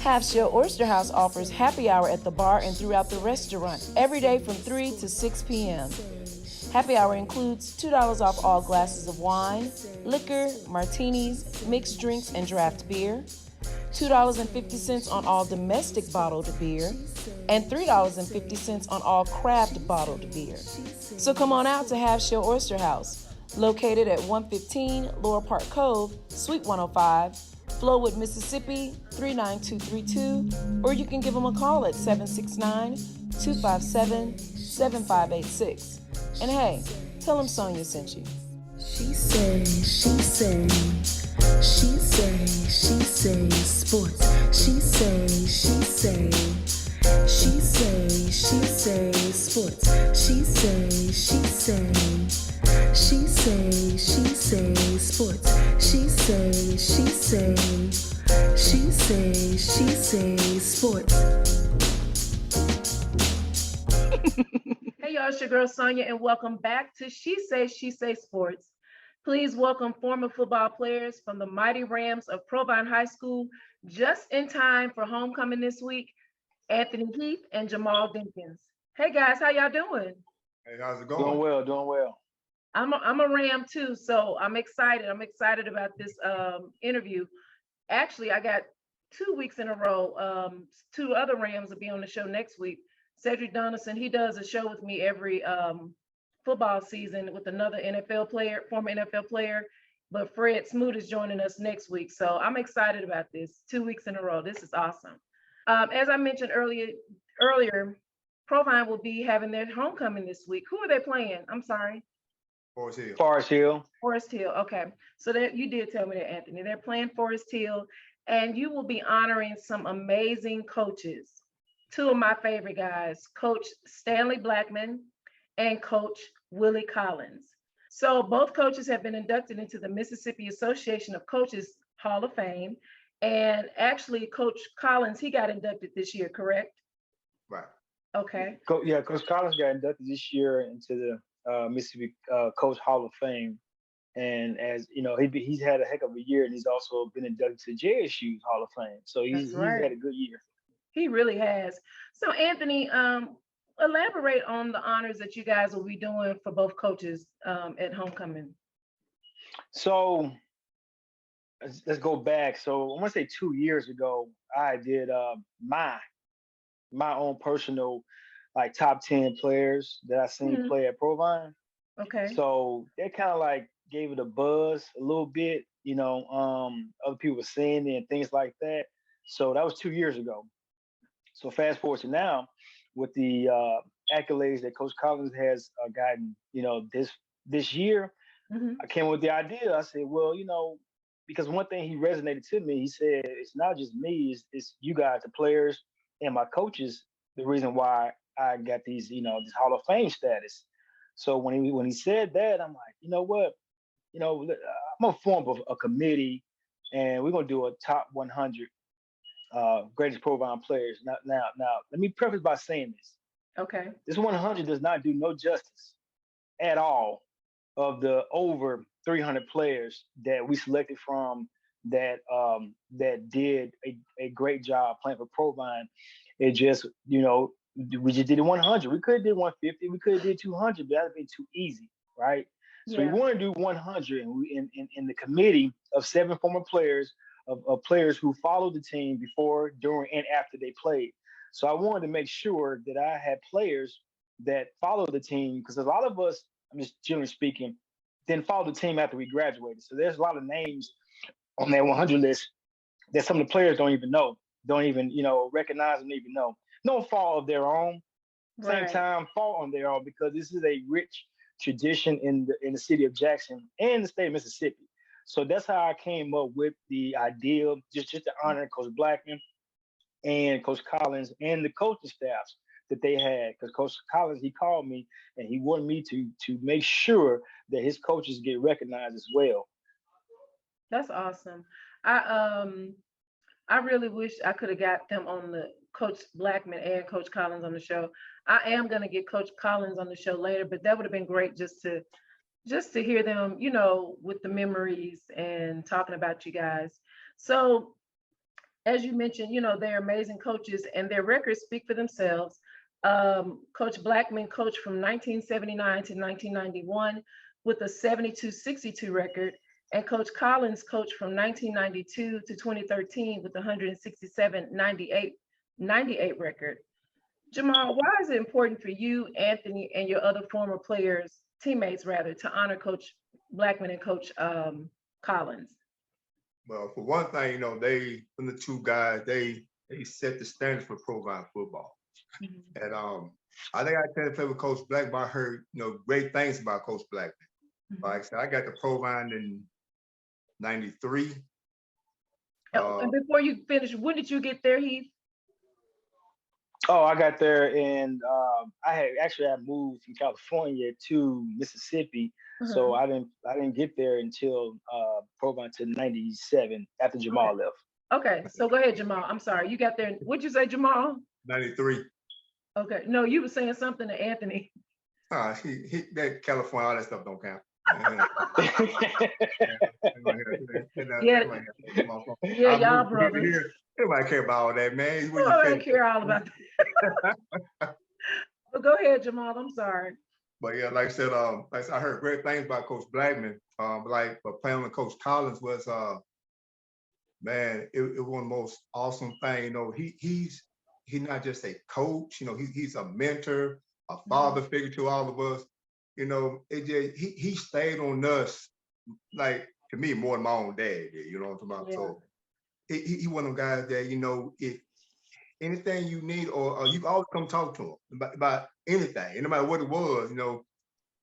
Half-Shell Oyster House offers happy hour at the bar and throughout the restaurant every day from 3 to 6 p.m. Happy hour includes $2 off all glasses of wine, liquor, martinis, mixed drinks, and draft beer, $2.50 on all domestic bottled beer, and $3.50 on all craft bottled beer. So come on out to Half-Shell Oyster House, located at 115 Lower Park Cove, Suite 105, Flowood, Mississippi, 39232, or you can give them a call at 769-257-7586. And hey, tell them Sonya sent you. She say sports. She say sports. She say sports. She say sports. Hey y'all, it's your girl Sonya, and welcome back to She Say Sports. Please welcome former football players from the mighty Rams of Provine High School, just in time for homecoming this week, Anthony Heath and Jamaal Dinkins. Hey guys, how y'all doing? Hey, how's it going? Doing well. I'm a Ram too, so I'm excited. I'm excited about this interview. Actually, I got 2 weeks in a row. Two other Rams will be on the show next week. Cedric Donaldson, he does a show with me every football season with another former NFL player. But Fred Smoot is joining us next week. So I'm excited about this. 2 weeks in a row. This is awesome. As I mentioned earlier, Provine will be having their homecoming this week. Who are they playing? I'm sorry. Forest Hill. Forest Hill. Okay. So that you did tell me that, Anthony. They're playing Forest Hill, and you will be honoring some amazing coaches. Two of my favorite guys, Coach Stanley Blackmon and Coach Willie Collins. So both coaches have been inducted into the Mississippi Association of Coaches Hall of Fame. And actually, Coach Collins, he got inducted this year, correct? Right. Okay. Coach Collins got inducted this year into the Mississippi Coach Hall of Fame. And as you know, he's had a heck of a year, and he's also been inducted to JSU's Hall of Fame. So he's had a good year. He really has. So Anthony, elaborate on the honors that you guys will be doing for both coaches at homecoming. So let's go back. So I want to say 2 years ago, I did my own personal like top 10 players that I seen play at Provine. Okay. So that kind of like gave it a buzz a little bit, other people were seeing it and things like that. So that was 2 years ago. So fast forward to now, with the accolades that Coach Collins has gotten, this year, I came up with the idea. I said, well, because one thing he resonated to me, he said, it's not just me, it's you guys, the players and my coaches, the reason why I got these, this Hall of Fame status. So when he said that, I'm like, you know what, I'm gonna form a committee, and we're gonna do a top 100 greatest Provine players. Now, let me preface by saying this. Okay. This 100 does not do no justice at all of the over 300 players that we selected from that did a great job playing for Provine. It just, we just did 100. We could have did 150. We could have did 200, but that'd be too easy, right? So we want to do 100, and we in the committee of 7 former players, of players who followed the team before, during, and after they played. So I wanted to make sure that I had players that followed the team, because a lot of us, I'm just generally speaking, didn't follow the team after we graduated. So there's a lot of names on that 100 list that some of the players don't even know, recognize and even know. No fault of their own. Same time, fault on their own, because this is a rich tradition in the city of Jackson and the state of Mississippi. So that's how I came up with the idea, just to honor Coach Blackmon and Coach Collins and the coaching staffs that they had. Because Coach Collins, he called me and he wanted me to make sure that his coaches get recognized as well. That's awesome. I really wish I could have got them on the Coach Blackmon and Coach Collins on the show. I am going to get Coach Collins on the show later, but that would have been great just to hear them, with the memories and talking about you guys. So as you mentioned, they're amazing coaches and their records speak for themselves. Coach Blackmon coached from 1979 to 1991 with a 72-62 record, and Coach Collins coached from 1992 to 2013 with a 167-98 record. Jamaal, why is it important for you, Anthony, and your other former players, teammates rather, to honor Coach Blackmon and Coach Collins? Well, for one thing, they, from the two guys, they set the standards for Provine football. Mm-hmm. And I think I tend to play with Coach Blackmon. I heard, great things about Coach Blackmon. Mm-hmm. Like I said, I got to Provine in 93. And before you finish, when did you get there, Heath? Oh, I got there in I moved from California to Mississippi, so I didn't get there until Provine to 97 after Jamaal left. Okay, so go ahead, Jamaal. I'm sorry, you got there. What'd you say, Jamaal? 93. Okay, no, you were saying something to Anthony. He that California, all that stuff don't count. Yeah, y'all brothers. Nobody care about all that, man. I don't care all about that. But go ahead, Jamaal. I'm sorry. But yeah, like I said, I heard great things about Coach Blackmon. But playing with Coach Collins was, man, it was one of the most awesome things. He's not just a coach. He's a mentor, a father figure to all of us. He stayed on us, like, to me, more than my own dad did. You know what I'm talking about? Yeah. So he one of them guys that, if anything you need, or you always come talk to him about anything, and no matter what it was, a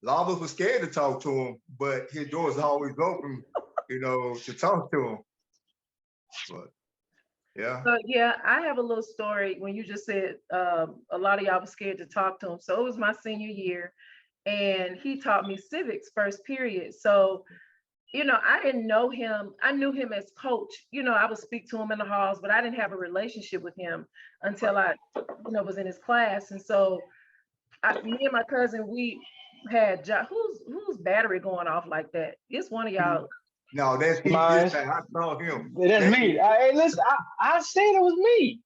lot of us were scared to talk to him, but his door is always open, to talk to him. But yeah. So yeah, I have a little story when you just said a lot of y'all were scared to talk to him. So it was my senior year, and he taught me civics first period. So I didn't know him. I knew him as coach. I would speak to him in the halls, but I didn't have a relationship with him until I, was in his class. And so me and my cousin, we had, whose battery going off like that? It's one of y'all. No, that's me. I saw him. That's me. Hey, listen, I said it was me.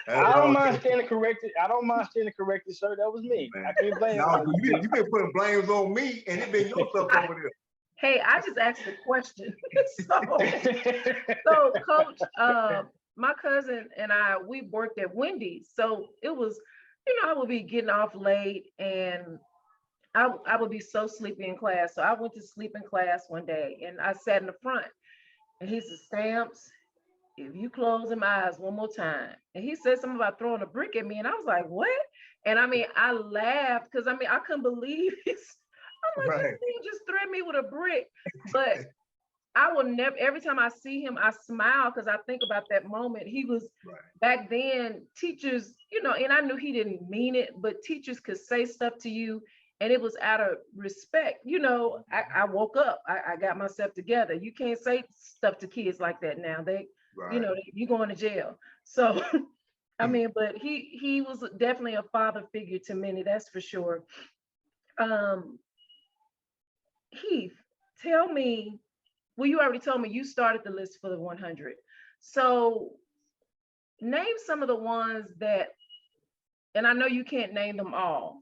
I don't mind standing corrected. Sir. That was me. Man. I can't blame you. You been putting blames on me, and it been your stuff over there. Hey, I just asked a question. so Coach, my cousin and we worked at Wendy's. So it was, I would be getting off late, and I would be so sleepy in class. So I went to sleep in class one day, and I sat in the front, and he said, "Stamps, if you close them eyes one more time." And he said something about throwing a brick at me, and I was like, "What?" And I laughed because I couldn't believe it. I'm like, "This thing just threatened me with a brick." But I will never, every time I see him, I smile because I think about that moment. He was back then, teachers, and I knew he didn't mean it, but teachers could say stuff to you, and it was out of respect. I woke up, I got myself together. You can't say stuff to kids like that now. You going to jail. So, but he was definitely a father figure to many, that's for sure. Heath, tell me, well, you already told me you started the list for the 100. So name some of the ones that, and I know you can't name them all,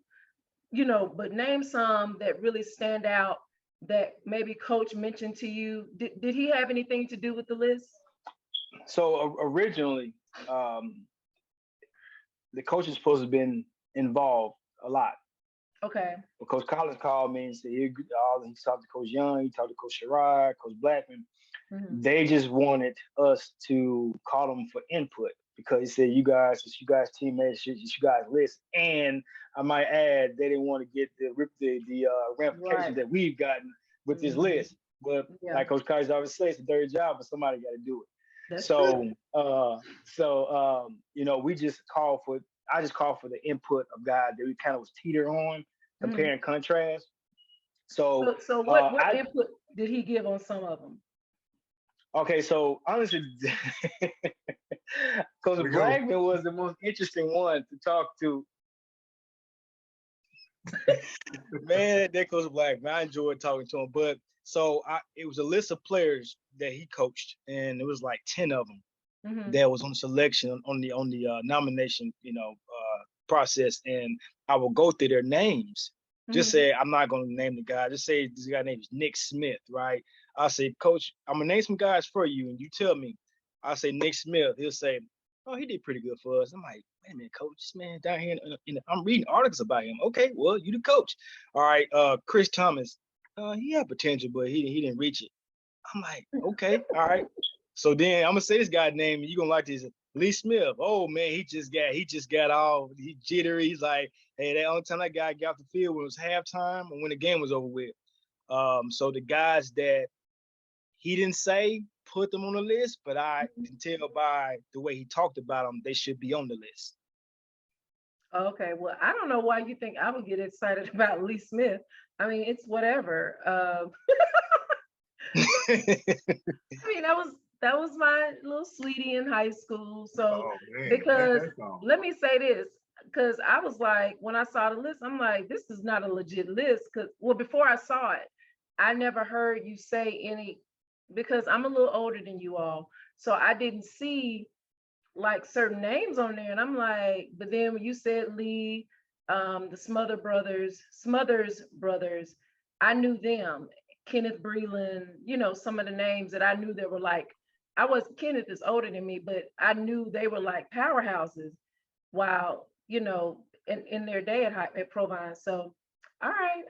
but name some that really stand out that maybe Coach mentioned to you. Did he have anything to do with the list? So originally, the coach is supposed to have been involved a lot. Okay. But Coach Collins called me and said he talked to Coach Young, he talked to Coach Sherrod, Coach Blackmon. Mm-hmm. They just wanted us to call them for input because he said, you guys teammates, you guys list. And I might add, they didn't want to get the ramifications that we've gotten with this list. But like Coach Collins always says, it's a dirty job, but somebody got to do it. That's true. I just called for the input of guys that we kind of was teeter on, compare and contrast. So what input did he give on some of them? Okay, so honestly, Coach Blackmon was the most interesting one to talk to. Man, that Coach Blackmon, I enjoyed talking to him, but So it was a list of players that he coached, and it was like 10 of them Mhm. that was on selection on the nomination, process, and I will go through their names. Just Mhm. say I'm not going to name the guy. Just say this guy named Nick Smith, right? I'll say, Coach, I'm gonna name some guys for you, and you tell me. I'll say Nick Smith. He'll say, oh, he did pretty good for us. I'm like, wait a minute, Coach, this man down here, I'm reading articles about him. Okay, well, you the coach. All right, Chris Thomas. He had potential, but he didn't reach it. I'm like, okay, all right. So then I'm gonna say this guy's name, and you're gonna like this. Lee Smith. Oh man, he just got all he jittery. He's like, hey, that only time that guy got off the field when it was halftime and when the game was over with. So the guys that he didn't say put them on the list, but I can tell by the way he talked about them, they should be on the list. Okay, well, I don't know why you think I would get excited about Lee Smith. I mean, it's whatever. I mean, that was my little sweetie in high school. So Oh man, because that's all. let me say this, because I was like, when I saw the list, I'm like, this is not a legit list. Because well, before I saw it, I never heard you say any, because I'm a little older than you all, so I didn't see like certain names on there, and I'm like, but then when you said Lee, the Smothers brothers, I knew them. Kenneth Breland, some of the names that I knew that were like, Kenneth is older than me, but I knew they were like powerhouses while, in their day at Provine. So, all right,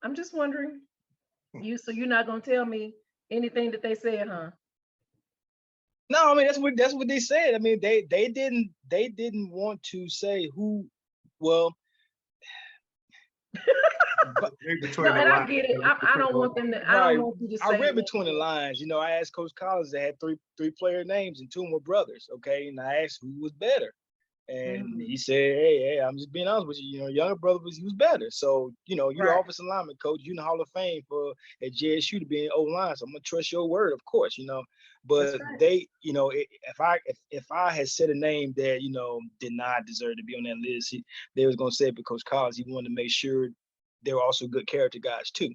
I'm just wondering, so you're not gonna tell me anything that they said, huh? No, I mean that's what they said. I mean they didn't want to say who. Well, but No, and I get it. I don't want them to. I right, don't want you to I say read that. between the lines. I asked Coach Collins that had three player names and two more brothers. Okay, and I asked who was better. And he said, hey, I'm just being honest with you. Younger brother he was better. So, you're the Right. offensive lineman coach. You're in the Hall of Fame at JSU to be in O-line. So I'm gonna trust your word, of course. But right. they, if I had said a name that did not deserve to be on that list, they was gonna say it because Collins he wanted to make sure they were also good character guys too.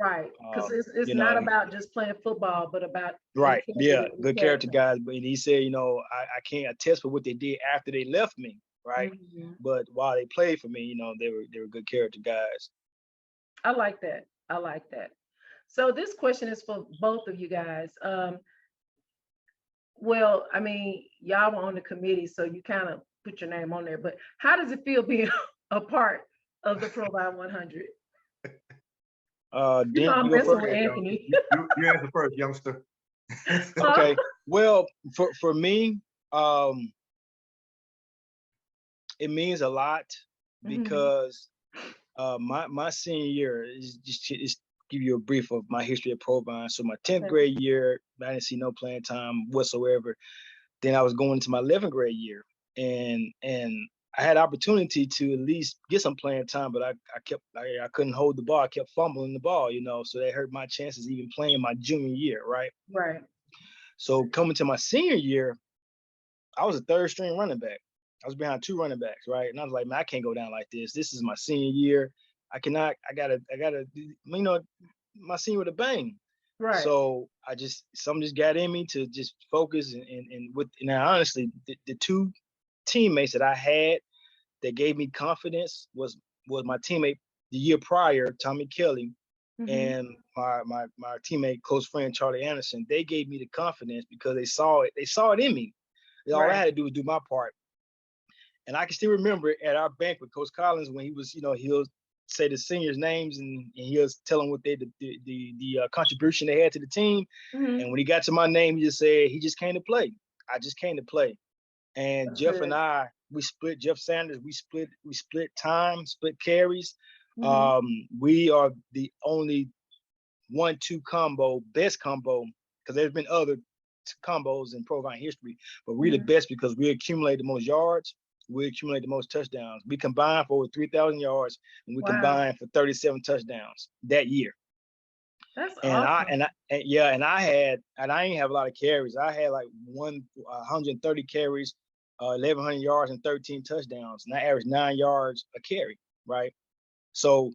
Right, because it's not about just playing football, but about right, yeah, integrity and good character guys. But he said, I can't attest for what they did after they left me, right? But while they played for me, they were good character guys. I like that. I like that. So this question is for both of you guys. Well, I mean, y'all were on the committee, so you kind of put your name on there. But how does it feel being a part of the Provine 100? I'm messing with Anthony. You answer first, youngster. Okay. Well, for me, it means a lot because my senior year is just give you a brief of my history at Provine. So my 10th grade year, I didn't see no playing time whatsoever. Then I was going into my 11th grade year, and I had opportunity to at least get some playing time, but I couldn't hold the ball. I kept fumbling the ball, so that hurt my chances even playing my junior year, right? Right. So coming to my senior year, I was a third string running back. I was behind two running backs, right? And I was like, man, I can't go down like this. This is my senior year. I gotta, my senior with a bang. Right. So something just got in me to just focus and honestly, the two teammates that I had that gave me confidence was my teammate the year prior, Tommy Kelly, and my teammate, close friend Charlie Anderson. They gave me the confidence because they saw it. They saw it in me. All I had to do was do my part. And I can still remember at our banquet, Coach Collins, when he was, he'll say the seniors' names and he'll tell them what the contribution they had to the team. And when he got to my name, he just said, he just came to play. I just came to play. And That's Jeff good. and I, Jeff Sanders, we split time, split carries. We are the only 1-2 combo, best combo, because there's been other combos in Provine history, but we're the best because we accumulate the most yards, we accumulate the most touchdowns. We combined for over 3,000 yards, and we combined for 37 touchdowns that year. That's and awesome. I didn't have a lot of carries. I had like 130 carries, 1,100 yards, and 13 touchdowns, and I averaged 9 yards a carry, right? So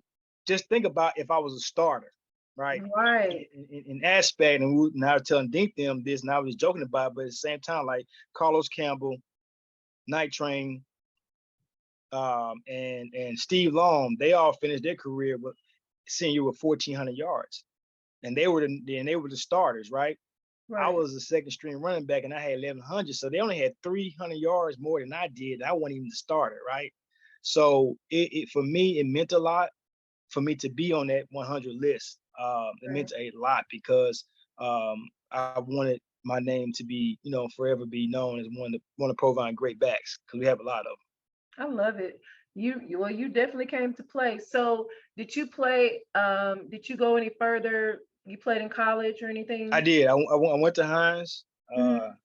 just think about if I was a starter. right? Right. In aspect, and now I was telling Dink them this, and I was joking about it, but at the same time, like Carlos Campbell, Night Train, and Steve Long, they all finished their career with senior with 1,400 yards, and they were the starters, right? I was a second string running back, and I had 1,100, so they only had 300 yards more than I did. I wasn't even the starter, right? So it for me, it meant a lot for me to be on that 100 list. It meant a lot because I wanted my name to be, forever be known as one of Provine great backs, because we have a lot of them. I love it. You definitely came to play. So did you play? Did you go any further? You played in college or anything? I did. I went to Hines. Mhm.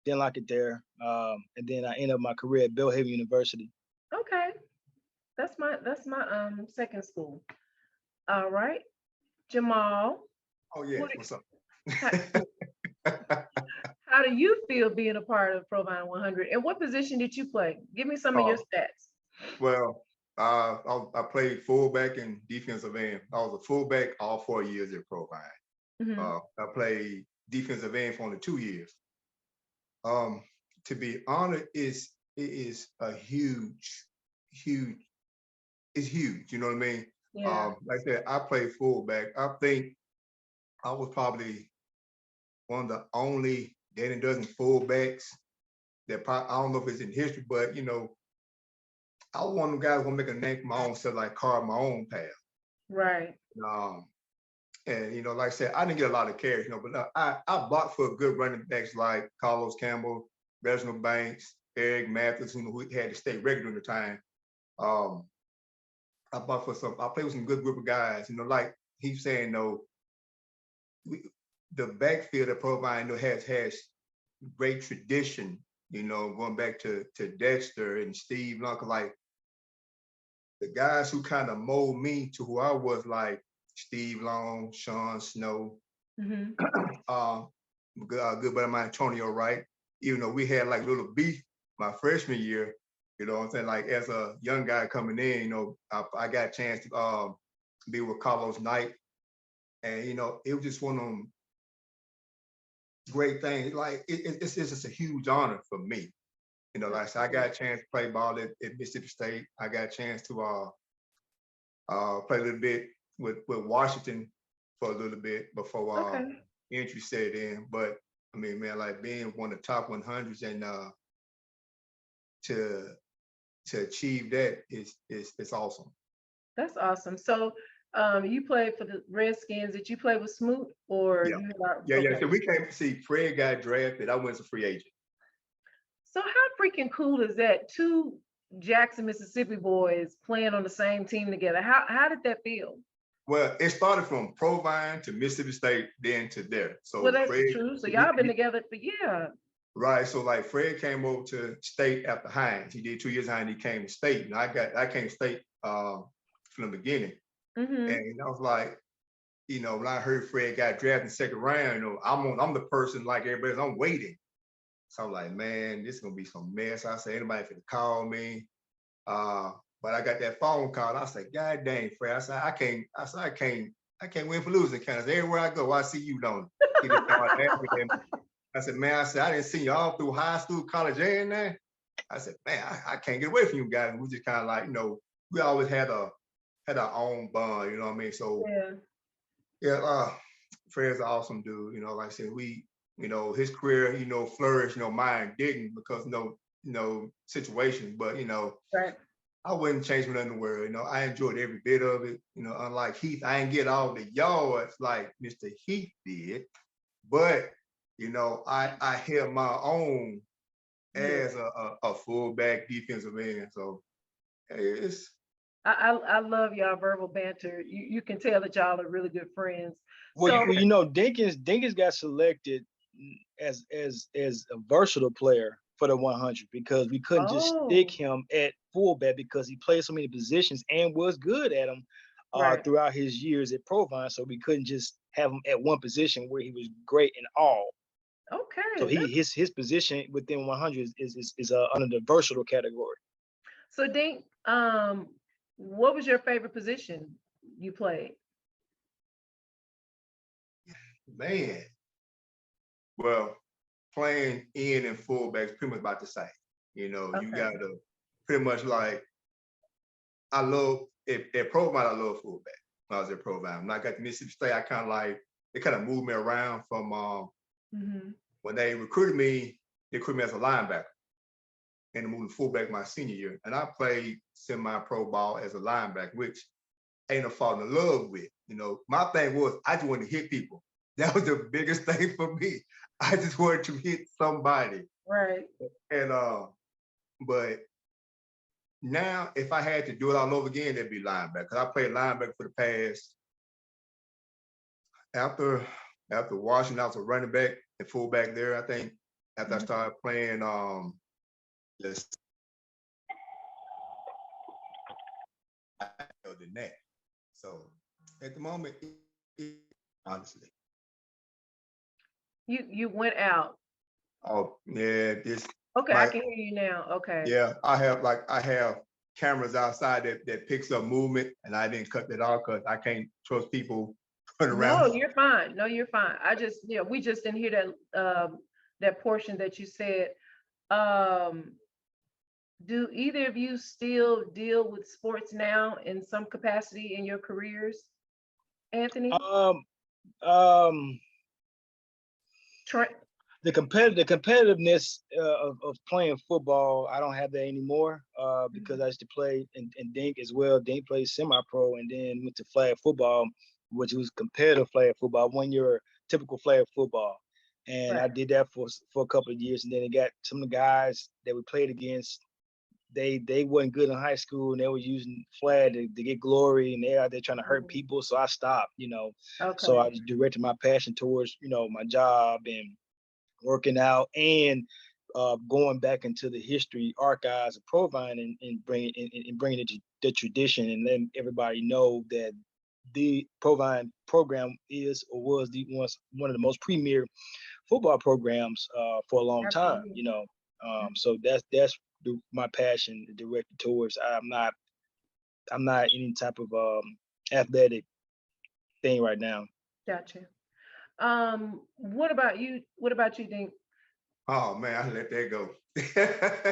Didn't like it there, and then I ended up my career at Belhaven University. Okay, that's my second school. All right, Jamaal. Oh yeah, What, what's up? how do you feel being a part of Provine 100? And what position did you play? Give me some of your stats. Well, I played fullback and defensive end. I was a fullback all 4 years at Provine. Mhm. I played defensive end for only 2 years. To be honest, it is a huge, it's huge. You know what I mean? Yeah. Like I said, I played fullback. I think I was probably one of the only Dandy Dozen fullbacks that I don't know if it's in history, but I was one of them guys who want to make a name for my own self, like carve my own path. Right. And like I said, I didn't get a lot of carries, but I blocked for good running backs like Carlos Campbell, Reginald Banks, Eric Mathis, who had to stay regular at the time. I played with some good group of guys, like he's saying, the backfield at Provine has great tradition, going back to Dexter and Steve Long, like the guys who kind of mold me to who I was, like Steve Long, Sean Snow, Mhm. good buddy of mine, Antonio Wright. Even though we had like little beef my freshman year, what I'm saying? Like as a young guy coming in, I got a chance to be with Carlos Knight. And it was just one of them great things. Like it's just a huge honor for me. Like I said, I got a chance to play ball at Mississippi State. I got a chance to play a little bit with Washington for a little bit before entry set in. But I mean, man, like being one of the top 100s and to achieve that is awesome. That's awesome. So you played for the Redskins. Did you play with Smoot or Yeah. you were Yeah. So we came to see Fred got drafted. I went as a free agent. So how freaking cool is that? Two Jackson, Mississippi boys playing on the same team together. How did that feel? Well, it started from Provine to Mississippi State, then to there. So Well, that's Fred, true. So y'all been together for right. So like Fred came over to State after Hines. He did 2 years Hines. He came to State, and I came to State from the beginning. Mm-hmm. And I was like, when I heard Fred got drafted in the second round, I'm the person like everybody else, I'm waiting. So I'm like, man, this is gonna be some mess. I said, anybody could call me. But I got that phone call. And I said, God dang, Fred. I said, I can't win for losing. Kind of everywhere I go, I see you, don't he just started laughing at me. I said, man, I didn't see you all through high school, college, and that. I said, man, I can't get away from you guys. And we just kind of like, we always had our own bond, you know what I mean? So yeah, Fred's an awesome dude. Like I said, his career, flourished, mine didn't because situation. But Right. I wouldn't change nothing in the world. I enjoyed every bit of it. Unlike Heath, I didn't get all the yards like Mr. Heath did, but I held my own as a fullback defensive end. So it's. I love y'all verbal banter. You can tell that y'all are really good friends. Well, Dinkins got selected as a versatile player for the 100 because we couldn't just stick him at fullback because he played so many positions and was good at them throughout his years at Provine. So we couldn't just have him at one position where he was great in all. Okay. So his position within 100 is under the versatile category. So Dink, what was your favorite position you played? Man, well, playing in and fullback is pretty much about the same. You know, you Okay. gotta pretty much like I love at Provine, I love fullback. When I was at Provine. When I got to Mississippi State, I kind of like they kind of moved me around from when they recruited me, they recruited me as a linebacker and moved to fullback my senior year. And I played semi-pro ball as a linebacker, which ain't no falling in love with. You know, my thing was I just wanted to hit people. That was the biggest thing for me. I just wanted to hit somebody. Right. And but now if I had to do it all over again, it'd be linebacker. 'Cause I played linebacker for the past after Washington, I was a running back and fullback there, I think. After I started playing this than that. So at the moment, honestly. You went out. Oh yeah, this Okay, I like can hear you now. Okay. yeah, I have cameras outside that picks up movement, and I didn't cut that off because I can't trust people running No, around. you're fine. No, you're fine. I just, yeah, we just didn't hear that portion that you said. Do either of you still deal with sports now in some capacity in your careers, Anthony? Um, Trent? the competitiveness of playing football, I don't have that anymore because I used to play in Dink as well. Dink played semi-pro and then went to flag football, which was competitive flag football, 1 year typical flag football. And I Right. did that for a couple of years. And then it got some of the guys that we played against, they wasn't good in high school and they were using flag to get glory and they're out there trying to hurt people. So I stopped, So I Okay. just directed my passion towards, my job and working out and going back into the history archives of Provine and bringing it to the tradition and letting everybody know that the Provine program is or was one of the most premier football programs for a long time. Absolutely. So that's my passion directed towards. I'm not any type of athletic thing right now. Gotcha. What about you? What about you, Dink? Oh man, I let that go.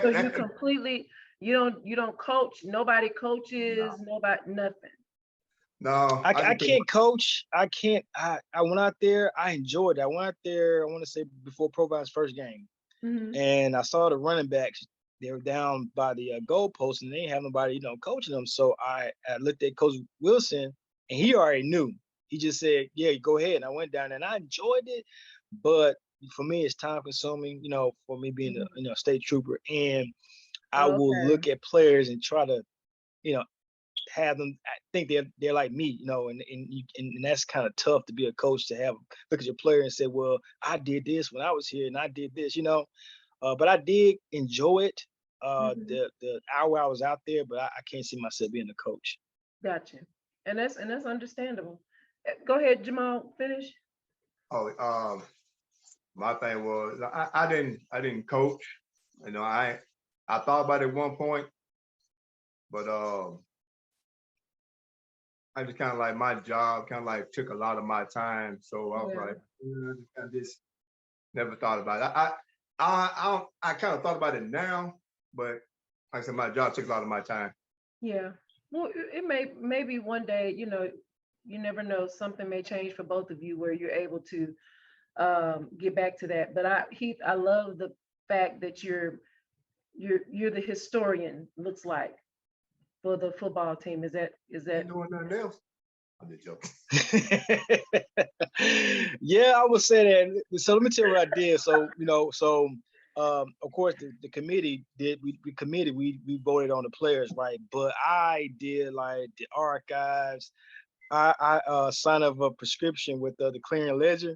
So you completely, you don't coach, nobody coaches, No, nobody, nothing. no, I I just think can't coach. I can't. I went out there. I enjoyed it. I went out there. I want to say before Provine's first game, and I saw the running backs. They were down by the goalpost, and they didn't have nobody, coaching them. So I looked at Coach Wilson, and he already knew. He just said, "Yeah, go ahead." And I went down, and I enjoyed it. But for me, it's time consuming. For me being a state trooper, and I will Okay. look at players and try to, have them think they're like me, and that's kind of tough to be a coach to have look at your player and say, well, I did this when I was here and I did this, but I did enjoy it, the hour I was out there, but I can't see myself being a coach. Gotcha. And that's understandable. Go ahead, Jamal, finish. oh my thing was I didn't coach. I thought about it at one point, but I just kind of like my job kind of like took a lot of my time. So I was Yeah. like, I just never thought about it. I kind of thought about it now, but like I said, my job took a lot of my time. Yeah. Well, it maybe one day, you never know, something may change for both of you where you're able to get back to that. But Heath, I love the fact that you're the historian, looks like, for the football team. Is that Ain't doing nothing else. I'm just joking. Yeah, I would say that. So let me tell you what I did. So of course the committee did. We voted on the players, right? But I did like the archives. I signed up a prescription with the Clearing Ledger.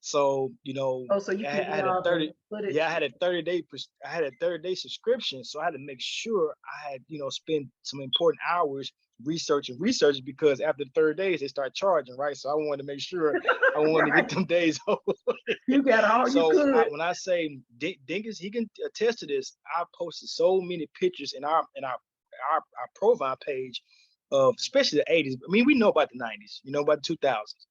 So oh, so you I can get had a all 30. the footage? Yeah, I had a 30-day subscription. So I had to make sure I had, spend some important hours researching because after the 30 days they start charging, right? So I wanted to make sure I wanted to get them days over. You got all you So could. when I say Dinkins, he can attest to this. I posted so many pictures in our Provine page of especially the 80s. I mean, we know about the 90s, about the 2000s.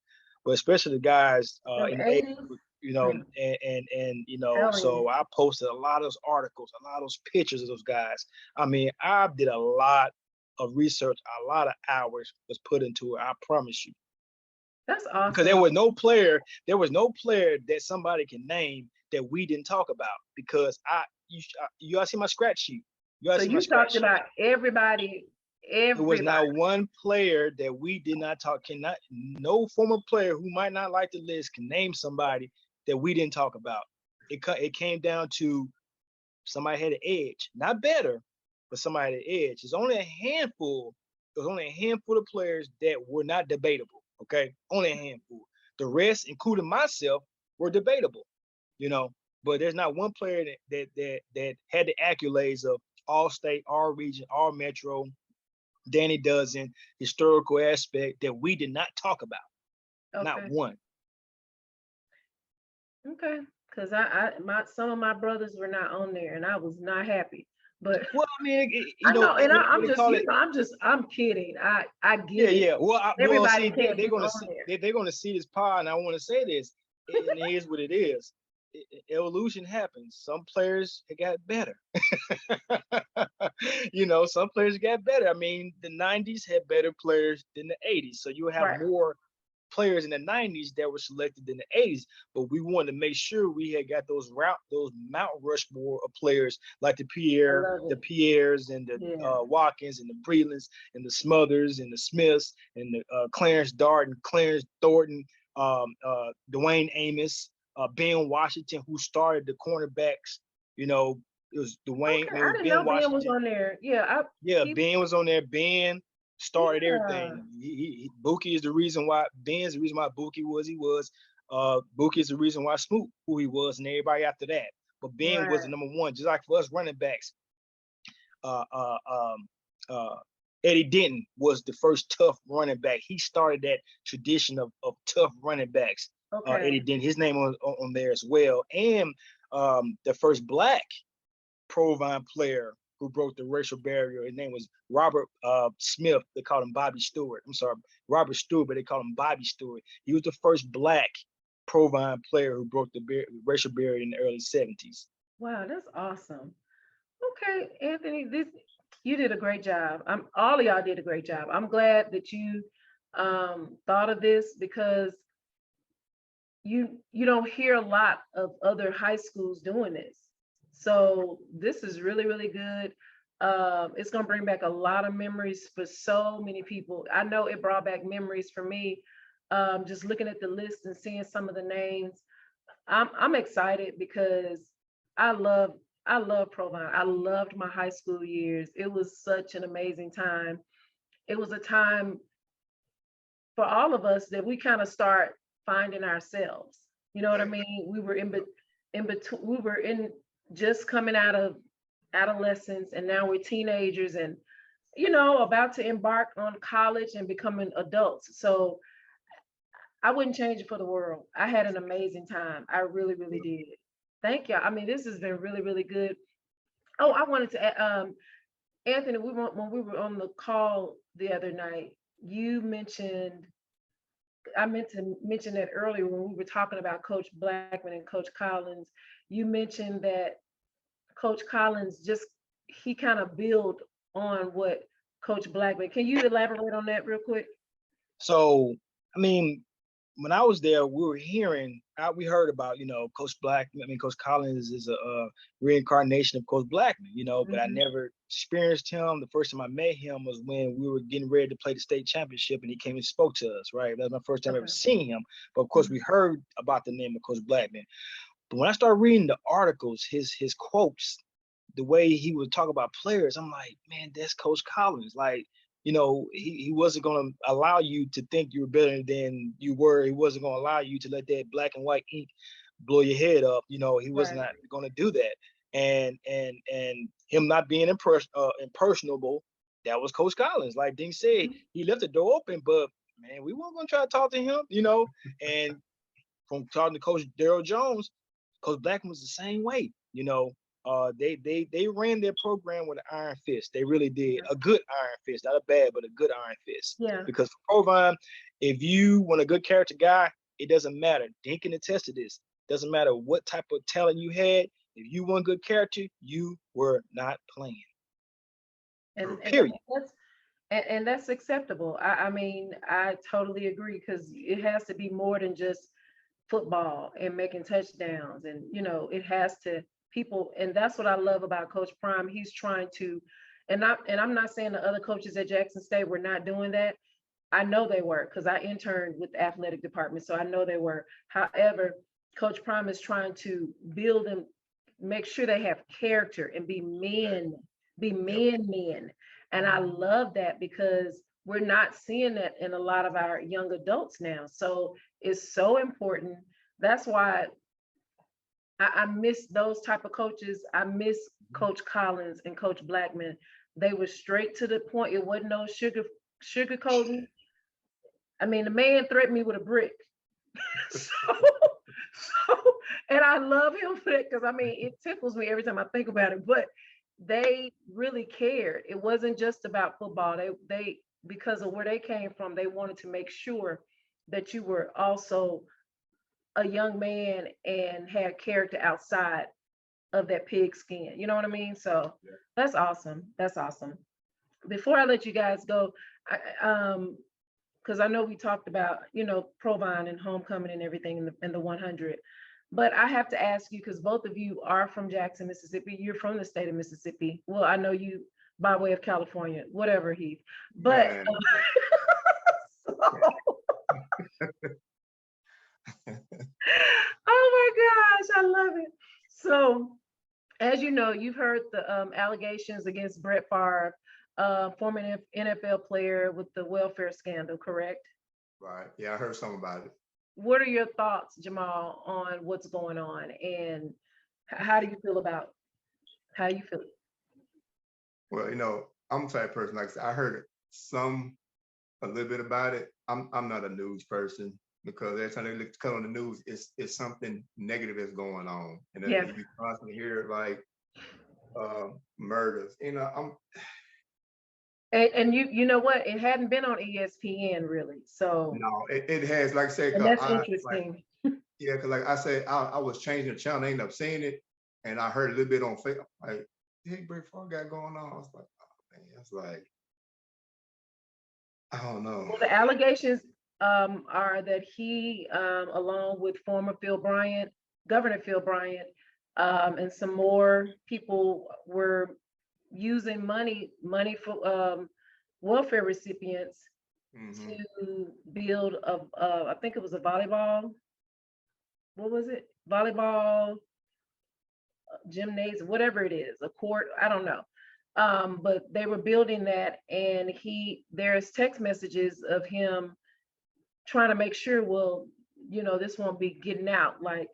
but especially the guys Them in the 80s. 80s, you know, and you know, Telling so you. I posted a lot of those articles, a lot of those pictures of those guys. I mean, I did a lot of research, a lot of hours was put into it. I promise you, That's because awesome. there was no player that somebody can name that we didn't talk about. Because you gotta see my scratch sheet. You gotta So see my you scratch talked sheet. about everybody, There was not everybody. one player that we did not talk. No former player who might not like the list can name somebody that we didn't talk about. It came down to somebody had an edge, not better, but somebody had an edge. There's only a handful. There's only a handful of players that were not debatable. Okay, only a handful. The rest, including myself, were debatable. You know, but there's not one player that had the accolades of all state, all region, all metro, Dandy Dozen, historical aspect that we did not talk about. Not Okay. one. Okay. Because some of my brothers were not on there, and I was not happy. But Well, I mean, I know, and I'm they just, call it. I'm kidding. I Yeah, get it. yeah. Well, Everybody see, can't they're be gonna on see, there. they're gonna see this pod, and I want to say this, and it is what it is. Evolution happens. Some players got better. You know, some players got better. I mean, the '90s had better players than the '80s, so you have Right. more players in the '90s that were selected in the '80s. But we wanted to make sure we had got those Mount Rushmore of players like the Pierres and the Watkins and the Brelands and the Smothers and the Smiths and the Clarence Darden, Clarence Thornton, Dwayne Amos, Ben Washington, who started the cornerbacks. You know, it was Dwayne. Okay. I mean, it I was didn't Ben know Ben was Washington. on there. Yeah. Ben was on there. Ben started Yeah. everything. Buki is the reason why. Ben's the reason why Buki was he was. Buki is the reason why Smoot who he was, and everybody after that. But Ben was the number one, just like for us running backs. Eddie Denton was the first tough running back. He started that tradition of tough running backs. Okay. Eddie Denton, his name on there as well, and the first black Provine player who broke the racial barrier. His name was Robert Smith. They called him Bobby Stewart. I'm sorry, Robert Stewart, but they called him Bobby Stewart. He was the first black Provine player who broke the racial barrier in the early 70s. Wow, that's awesome. Okay, Anthony, you did a great job. All of y'all did a great job. I'm glad that you thought of this, because you don't hear a lot of other high schools doing this. So this is really, really good. It's going to bring back a lot of memories for so many people. I know it brought back memories for me, just looking at the list and seeing some of the names. I'm excited because I love Provine. I loved my high school years. It was such an amazing time. It was a time for all of us that we kind of start finding ourselves. You know what I mean? We were in between. We were just coming out of adolescence, and now we're teenagers, and about to embark on college and becoming adults. So I wouldn't change it for the world. I had an amazing time. I really, really did. Thank you. I mean, this has been really, really good. Oh, I wanted to, Anthony, when we were on the call the other night, you mentioned, I meant to mention that earlier when we were talking about Coach Blackmon and Coach Collins. You mentioned that Coach Collins he kind of built on what Coach Blackmon. Can you elaborate on that real quick? So, I mean, when I was there, we heard about, Coach Collins is a reincarnation of Coach Blackmon, but I never experienced him. The first time I met him was when we were getting ready to play the state championship, and he came and spoke to us, right? That was my first time ever seeing him. But of course, we heard about the name of Coach Blackmon. But when I started reading the articles, his quotes, the way he would talk about players, I'm like, man, that's Coach Collins. Like, he wasn't going to allow you to think you were better than you were. He wasn't going to allow you to let that black and white ink blow your head up. He was not going to do that. And him not being impersonable, that was Coach Collins. Like Dink said, he left the door open, but man, we weren't going to try to talk to him, And from talking to Coach Daryl Jones, Coach Blackmon was the same way, They ran their program with an iron fist. They really did. A good iron fist, not a bad, but a good iron fist. Yeah. Because for Provine, if you want a good character guy, it doesn't matter. Dinkin attested this. Doesn't matter what type of talent you had. If you want good character, you were not playing. And Period. that's acceptable. I mean, I totally agree, because it has to be more than just football and making touchdowns, and it has to people. And that's what I love about Coach Prime. He's trying to, and I'm not saying the other coaches at Jackson State were not doing that. I know they were, because I interned with the athletic department, so I know they were. However, Coach Prime is trying to build them, make sure they have character and be men. And I love that, because we're not seeing that in a lot of our young adults now. So it's so important. That's why I miss those type of coaches. I miss Coach Collins and Coach Blackmon. They were straight to the point. It wasn't no sugarcoating. I mean, the man threatened me with a brick. And I love him for that, because I mean, it tickles me every time I think about it. But they really cared. It wasn't just about football. They because of where they came from, they wanted to make sure that you were also a young man and had character outside of that pig skin. You know what I mean? So that's awesome. That's awesome. Before I let you guys go, because I know we talked about, Provine and homecoming and everything in the 100. But I have to ask you, because both of you are from Jackson, Mississippi. You're from the state of Mississippi. Well, I know you by way of California, whatever, Heath. But oh my gosh, I love it. So, as you know, you've heard the allegations against Brett Favre, former NFL player with the welfare scandal, correct? Right. Yeah, I heard something about it. What are your thoughts, Jamaal, on what's going on, and how do you feel about how you feel? Well, I'm the type of person, like I said, I heard a little bit about it. I'm not a news person, because every time they come on the news, it's something negative that's going on, and then you constantly hear like murders. And you know what? It hadn't been on ESPN really, so no, it has, like I said, and that's interesting. Yeah, because like I said, I was changing the channel, I ended up seeing it, and I heard a little bit on Facebook, like, hey, Brett Favre got going on. I was like, oh man, it's like, I don't know. Well, the allegations are that he, along with former Governor Phil Bryant, and some more people were using money for welfare recipients to build I think it was a volleyball. What was it? Volleyball gymnasium, whatever it is, a court. I don't know. But they were building that, and there's text messages of him trying to make sure, well, this won't be getting out, like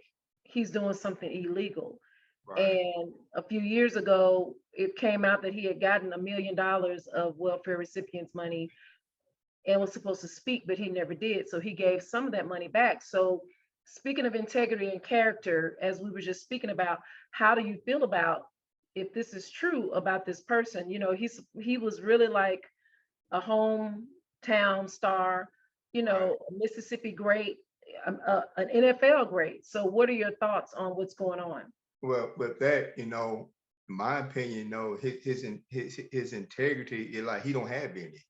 he's doing something illegal. Right. And a few years ago, it came out that he had gotten $1 million of welfare recipients money and was supposed to speak, but he never did. So he gave some of that money back. So speaking of integrity and character, as we were just speaking about, how do you feel about if this is true about this person? He was really like a hometown star, Right. a Mississippi great, an NFL great. So what are your thoughts on what's going on? Well, with that, my opinion, his integrity is like he don't have any.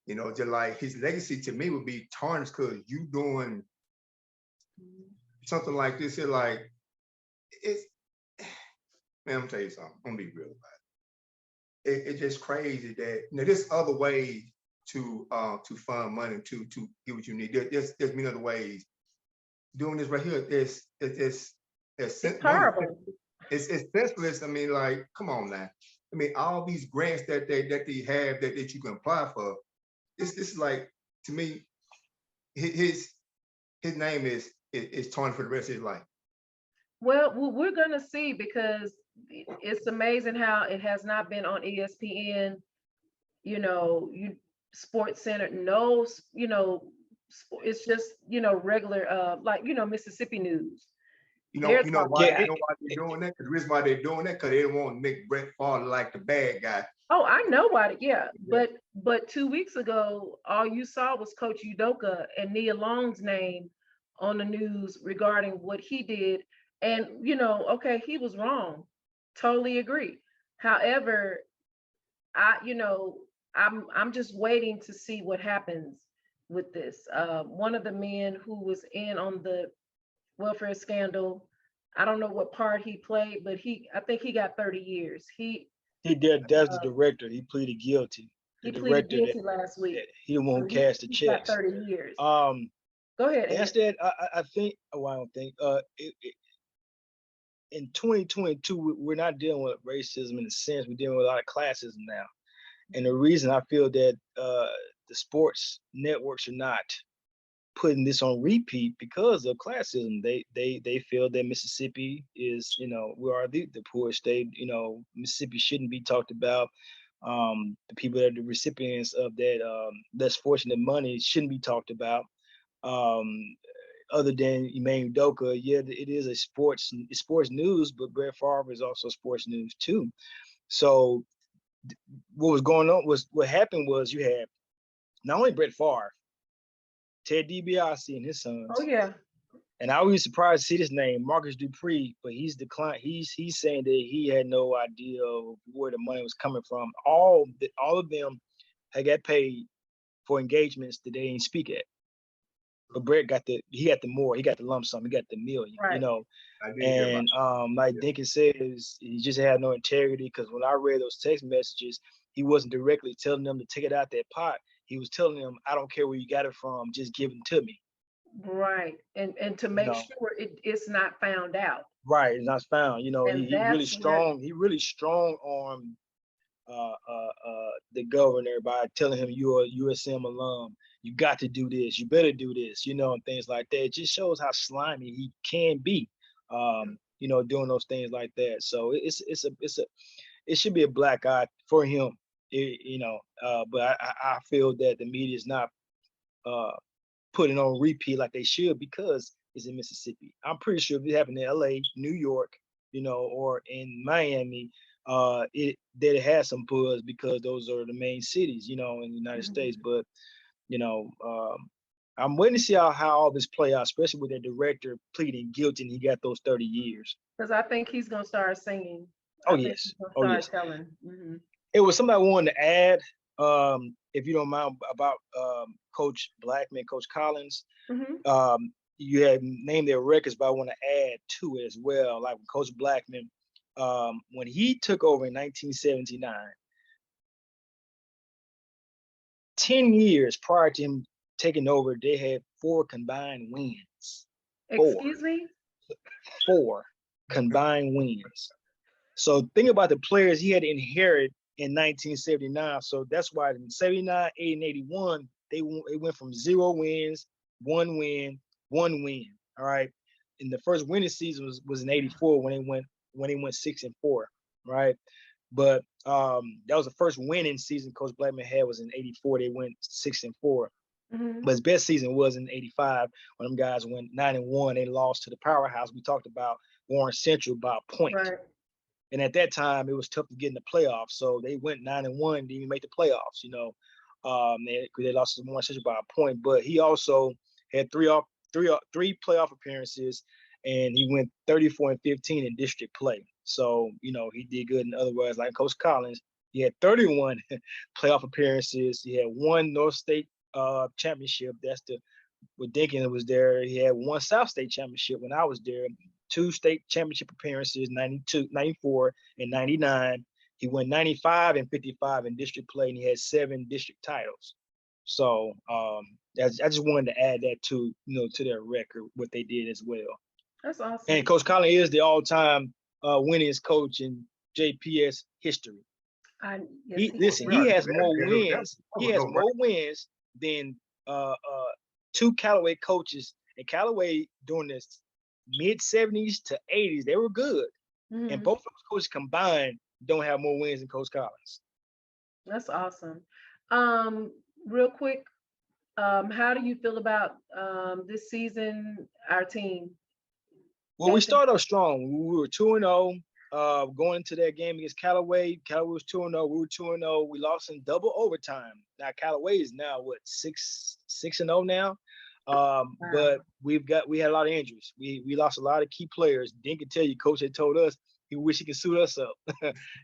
Just like his legacy to me would be tarnished, because you doing something like this. Man, I'm gonna tell you something. I'm gonna be real about it. It's just crazy that there's other ways to fund money to get what you need. There's many other ways. Doing this right here, it's horrible. It's senseless. I mean, like, come on now. I mean, all these grants that they have that you can apply for. This is like, to me, his name is tarnished for the rest of his life. Well, we're gonna see, because it's amazing how it has not been on ESPN. Sports Center, no, it's just regular, like Mississippi news. They're You know talking why about they it. know why they're doing that? 'Cause the reason why they're doing that, because they don't want to make Brett Favre like the bad guy. Oh, I know why. Yeah, Yeah. but 2 weeks ago, all you saw was Coach Udoka and Nia Long's name on the news regarding what he did. And okay, he was wrong. Totally agree. However, I'm just waiting to see what happens with this. One of the men who was in on the welfare scandal, I don't know what part he played, but I think he got 30 years. That's the director. He pleaded guilty. The He pleaded director guilty last that week. he the one So who cast the he's got checks. 30 years. Um, Go ahead, that's Ed. that. I think. Oh, I don't think. In 2022, we're not dealing with racism in a sense. We're dealing with a lot of classism now. And the reason I feel that the sports networks are not putting this on repeat because of classism. They feel that Mississippi is, we are the poorest state. Mississippi shouldn't be talked about. The people that are the recipients of that less fortunate money shouldn't be talked about. Other than Emmanuel Udoka, yeah, it is a sports news, but Brett Favre is also sports news too. So what happened was you had not only Brett Favre, Ted DiBiase and his sons. Oh yeah. And I was surprised to see this name, Marcus Dupree, but he's declined. He's saying that he had no idea of where the money was coming from. All of them had got paid for engagements that they didn't speak at. But Brett got the lump sum, he got the million, Right. And like Dinkins says, he just had no integrity, because when I read those text messages, he wasn't directly telling them to take it out that pot. He was telling them, I don't care where you got it from, just give it to me. Right. And to make sure it's not found out. Right, it's not found. He really strong. He really strong on the governor by telling him, you're a USM alum. You got to do this. You better do this. And things like that. It just shows how slimy he can be. Doing those things like that. So it should be a black eye for him. But I feel that the media is not putting on repeat like they should, because it's in Mississippi. I'm pretty sure if it happened in LA, New York, or in Miami, it has some buzz, because those are the main cities, in the United States. But I'm waiting to see how all this play out, especially with the director pleading guilty and he got those 30 years. Because I think he's gonna start singing. Yes. Telling. Mm-hmm. It was something I wanted to add, if you don't mind, about Coach Blackmon, Coach Collins. Mm-hmm. You had named their records, but I want to add to it as well. Like Coach Blackmon, when he took over in 1979, 10 years prior to him taking over, they had 4 combined wins. Excuse me? 4 combined wins. So think about the players he had to inherit in 1979. So that's why in 79, 80, and 81, it went from 0 wins, 1 win, 1 win. All right. And the first winning season was in 84 when they went 6-4. Right. But that was the first winning season Coach Blackmon had, was in 84. They went 6-4. Mm-hmm. But his best season was in 85 when them guys went 9-1. They lost to the powerhouse we talked about, Warren Central, by a point. Right. And at that time, it was tough to get in the playoffs. So they went 9-1, didn't even make the playoffs. They lost to Warren Central by a point. But he also had three playoff appearances, and he went 34-15 in district play. So he did good. In other words, like Coach Collins, he had 31 playoff appearances. He had 1 North State championship. That's when Dinkins was there. He had 1 South State championship when I was there. 2 state championship appearances, 92, 94, and 99. He went 95 and 55 in district play, and he had 7 district titles. So I just wanted to add that to their record, what they did as well. That's awesome. And Coach Collins is the all-time winningest coach in JPS history. He has more wins. He has more wins than 2 Callaway coaches. And Callaway during this mid-70s to 80s, they were good. Mm-hmm. And both of those coaches combined don't have more wins than Coach Collins. That's awesome. Real quick, how do you feel about this season, our team? Well, we started off strong. We were 2-0. Going into that game against Callaway was 2-0. We were 2-0. We lost in double overtime. Now Callaway is now what 6-0 now. But we had a lot of injuries. We lost a lot of key players. Dink can tell you, coach had told us he wish he could suit us up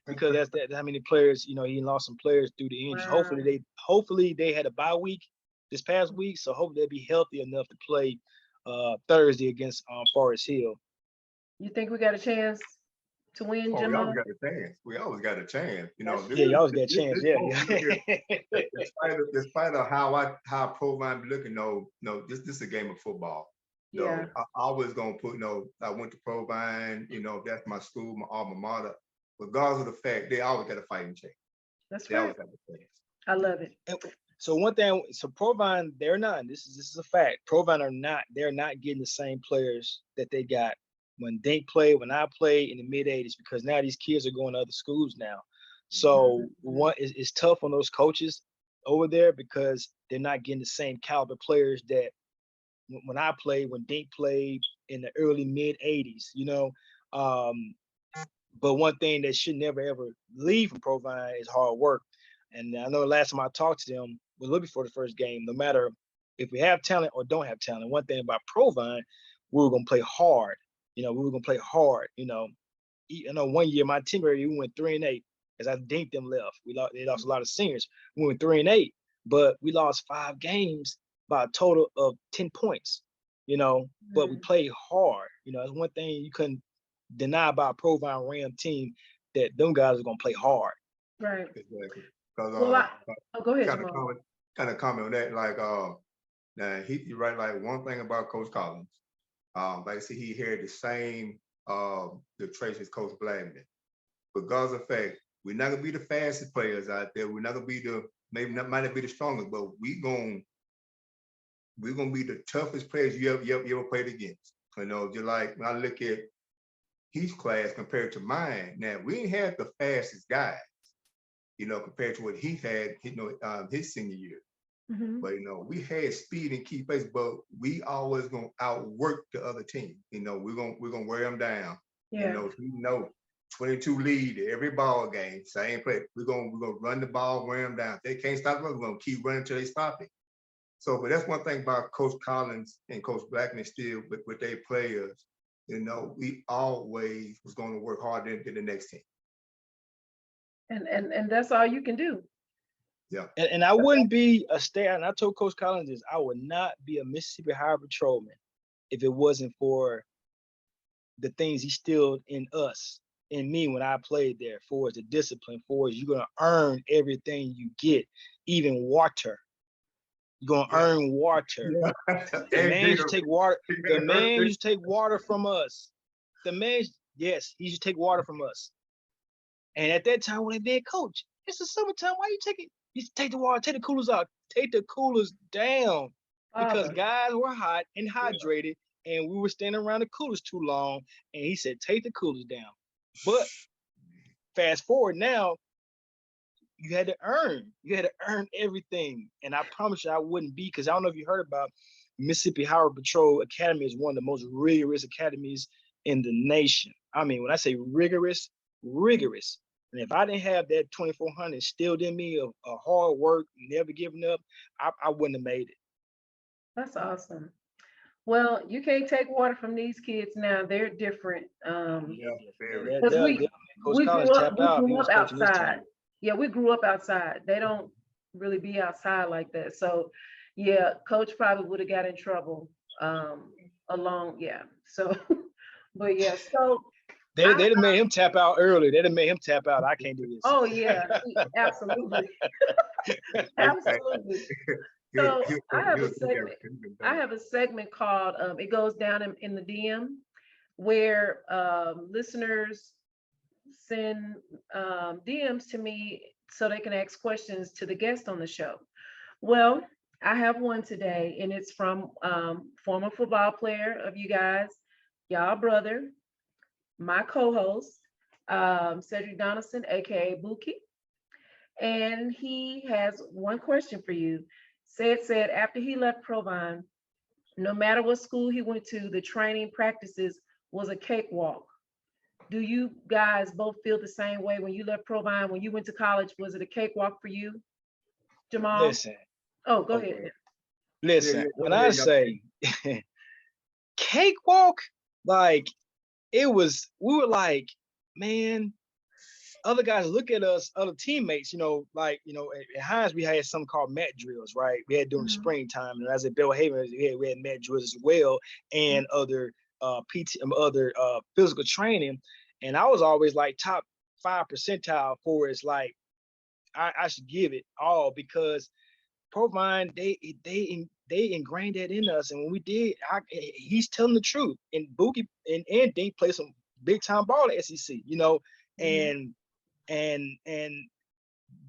because that's how many players, he lost some players due to injuries. Wow. Hopefully they had a bye week this past week, so hopefully they'll be healthy enough to play Thursday against Forest Hill. You think we got a chance to win, Jamaal? We always got a chance. We always got a chance. You always got a chance. Despite of how Provine be looking, this is a game of football. I always gonna put, I went to Provine, that's my school, my alma mater. Regardless of the fact, they always got a fighting chance. That's right. I love it. So one thing, Provine, they're not. This is a fact. Provine they're not getting the same players that they got when Dink played, when I played in the mid-'80s, because now these kids are going to other schools now. So it's tough on those coaches over there because they're not getting the same caliber players that when I played, when Dink played in the early mid-'80s, but one thing that should never ever leave from Provine is hard work. And I know the last time I talked to them was a little before the first game. No matter if we have talent or don't have talent, one thing about Provine, we were gonna play hard. We were gonna play hard. I know one year my team area we went 3-8 as I Dink them left. They lost a lot of seniors. We went 3-8, but we lost 5 games by a total of 10 points. But we played hard. It's one thing you couldn't deny about a Provine Ram team, that them guys are gonna play hard. Right. Exactly. Go ahead, Jamaal. Kind of comment on that, now Heath, you're right. Like one thing about Coach Collins, like I said, he had the same the traits as Coach Blackmon. Because of the fact, we're not gonna be the fastest players out there. We're not gonna be might not be the strongest, but we're gonna be the toughest players you ever played against. Just like when I look at Heath's class compared to mine, now we ain't had the fastest guys, compared to what Heath had, his senior year. But we had speed and key plays, but we always gonna outwork the other team. We're gonna wear them down. 22 lead every ball game, same play. We're gonna run the ball, wear them down. If they can't stop us, we're gonna keep running until they stop it. So, but that's one thing about Coach Collins and Coach Blackmon still with their players. We always was going to work harder than the next team. And that's all you can do. Yeah. And I wouldn't be and I told Coach Collins this, I would not be a Mississippi Highway Patrolman if it wasn't for the things he instilled in me when I played there, for the discipline, for you're going to earn everything you get, even water. You're gonna earn water. The man used to take water. The man used to take water from us. He used to take water from us. And at that time, when they been coach, it's the summertime. Why you take it? You take the water, take the coolers out, take the coolers down, because guys were hot and hydrated, and we were standing around the coolers too long. And he said, take the coolers down. But fast forward now. You had to earn everything. And I promise you I wouldn't be, because I don't know if you heard about Mississippi Highway Patrol Academy is one of the most rigorous academies in the nation. I mean, when I say rigorous. And if I didn't have that 2400 instilled in me of hard work, never giving up, I wouldn't have made it. That's awesome. Well, you can't take water from these kids now. They're different. Because we grew up outside. Yeah, we grew up outside. They don't really be outside like that. So, yeah, coach probably would have got in trouble So, but yeah, so. They'd have made him tap out early. They'd have made him tap out. I can't do this. Oh, yeah, absolutely. Absolutely. So I have a segment called, it goes down in the DM, where listeners send DMs to me so they can ask questions to the guest on the show. Well, I have one today, and it's from former football player of you guys, y'all brother, my co-host, Cedric Donaldson, aka Buki. And he has one question for you. Said after he left Provine, no matter what school he went to, the training practices was a cakewalk. Do you guys both feel the same way when you left Provine? When you went to college, was it a cakewalk for you, Jamaal? Listen, Oh, go Okay. ahead. listen. Go When ahead, I say cakewalk, like we were like, man, other guys look at us, other teammates, at Hines, we had something called mat drills, right? We had during the springtime, and as at Belhaven, we had mat drills as well, and other physical training. And I was always like top 5 percentile for it's like I should give it all, because Provine, they ingrained that in us, and when we did, he's telling the truth. And Boogie and Dink play some big time ball at SEC, and